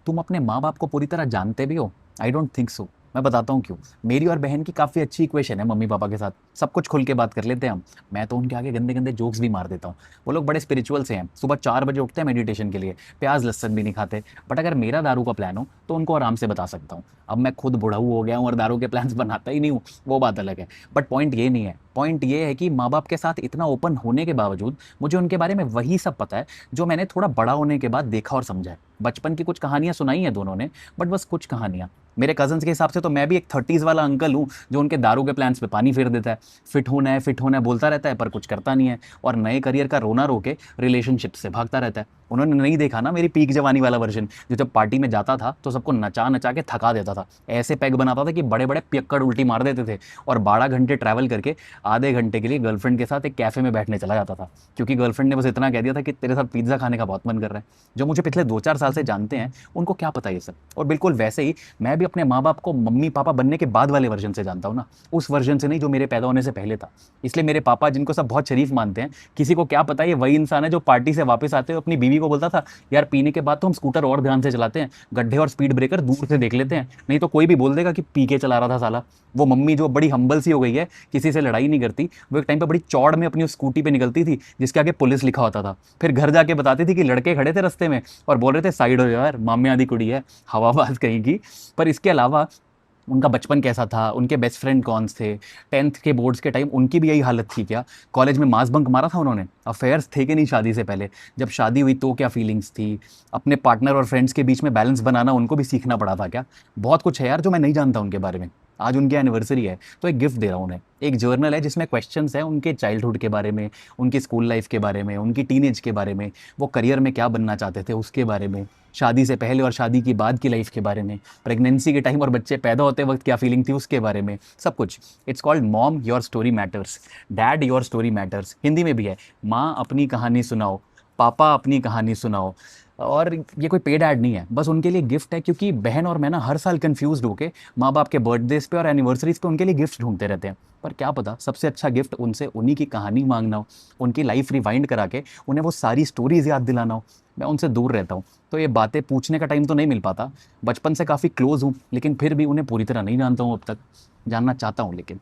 तुम अपने माँ बाप को पूरी तरह जानते भी हो? I don't think so. मैं बताता हूँ क्यों। मेरी और बहन की काफ़ी अच्छी इक्वेशन है मम्मी पापा के साथ। सब कुछ खुल के बात कर लेते हैं हम। मैं तो उनके आगे गंदे गंदे जोक्स भी मार देता हूँ। वो लोग बड़े स्पिरिचुअल से हैं, सुबह 4 बजे उठते हैं मेडिटेशन के लिए, प्याज लहसन भी नहीं खाते। बट अगर मेरा दारू का प्लान हो तो उनको आराम से बता सकता हूँ। अब मैं खुद बुढ़ाऊ हो गया हूँ और दारू के प्लान्स बनाता ही नहीं हूँ, वो बात अलग है। बट पॉइंट ये नहीं है। पॉइंट ये है कि माँ बाप के साथ इतना ओपन होने के बावजूद मुझे उनके बारे में वही सब पता है जो मैंने थोड़ा बड़ा होने के बाद देखा और समझा है। बचपन की कुछ कहानियां सुनाई हैं दोनों ने, बट बस कुछ कहानियां। मेरे कजन्स के हिसाब से तो मैं भी एक 30s वाला अंकल हूँ जो उनके दारू के प्लान्स पे पानी फेर देता है। फिट होना है बोलता रहता है पर कुछ करता नहीं है, और नए करियर का रोना रो के रिलेशनशिप से भागता रहता है। उन्होंने नहीं देखा ना मेरी पीक जवानी वाला वर्जन, जो जब पार्टी में जाता था तो सबको नचा नचा के थका देता था। ऐसे पैग बनाता था कि बड़े बड़े पियक्कड़ उल्टी मार देते थे। और 12 घंटे ट्रैवल करके आधे घंटे के लिए गर्लफ्रेंड के साथ एक कैफे में बैठने चला जाता था, क्योंकि गर्लफ्रेंड ने बस इतना कह दिया था कि तेरे साथ पिज्ज़ा खाने का बहुत मन कर रहा है। जो मुझे पिछले 2-4 साल से जानते हैं उनको क्या पता ये सब। और बिल्कुल वैसे ही मैं भी अपने माँ बाप को मम्मी पापा बनने के बाद वाले वर्जन से जानता हूँ ना, उस वर्जन से नहीं जो मेरे पैदा होने से पहले था। इसलिए मेरे पापा, जिनको सब बहुत शरीफ मानते हैं, किसी को क्या पता ये वही इंसान है जो पार्टी से वापस आते हुए अपनी बीवी को बोलता था, यार पीने के बाद तो हम स्कूटर और ध्यान से चलाते हैं, गड्ढे और स्पीड ब्रेकर दूर से देख लेते हैं, नहीं तो कोई भी बोल देगा कि पी के चला रहा था साला। वो मम्मी जो बड़ी हम्बल सी हो गई है, किसी से लड़ाई नहीं करती, वो एक टाइम पे बड़ी चौड़ में अपनी उस स्कूटी पे निकलती थी जिसके आगे पुलिस लिखा होता था। फिर घर जाके बताती थी कि लड़के खड़े थे रास्ते में और बोल रहे थे साइड हो जाओ यार, मामे आदि कुड़ी है, हवाबाज कहीं की। पर इसके अलावा उनका बचपन कैसा था, उनके बेस्ट फ्रेंड कौन थे, 10th के बोर्ड्स के टाइम उनकी भी यही हालत थी क्या, कॉलेज में मास बंक मारा था उन्होंने, अफेयर्स थे कि नहीं शादी से पहले, जब शादी हुई तो क्या फीलिंग्स थी, अपने पार्टनर और फ्रेंड्स के बीच में बैलेंस बनाना उनको भी सीखना पड़ा था क्या। बहुत कुछ है यार जो मैं नहीं जानता उनके बारे में। आज उनकी एनिवर्सरी है तो एक गिफ्ट दे रहा हूँ उन्हें, एक जर्नल है जिसमें क्वेश्चंस हैं उनके चाइल्डहुड के बारे में, उनकी स्कूल लाइफ के बारे में, उनकी टीनेज के बारे में, वो करियर में क्या बनना चाहते थे उसके बारे में, शादी से पहले और शादी की बाद की लाइफ के बारे में, प्रेगनेंसी के टाइम और बच्चे पैदा होते वक्त क्या फीलिंग थी उसके बारे में, सब कुछ। It's called mom your story matters, dad your story matters, Hindi में भी है। माँ अपनी कहानी सुनाओ, पापा अपनी कहानी सुनाओ। और ये कोई पेड ऐड नहीं है, बस उनके लिए गिफ्ट है, क्योंकि बहन और मैं ना हर साल कंफ्यूज होके माँ बाप के बर्थडेज पे और एनिवर्सरीज पे उनके लिए गिफ्ट ढूंढते रहते हैं। पर क्या पता सबसे अच्छा गिफ्ट उनसे उन्हीं की कहानी मांगना हो, उनकी लाइफ रिवाइंड करा के उन्हें वो सारी स्टोरीज याद दिलाना हो। मैं उनसे दूर रहता हूँ तो ये बातें पूछने का टाइम तो नहीं मिल पाता। बचपन से काफ़ी क्लोज हूँ लेकिन फिर भी उन्हें पूरी तरह नहीं जानता हूँ अब तक। जानना चाहता हूँ लेकिन।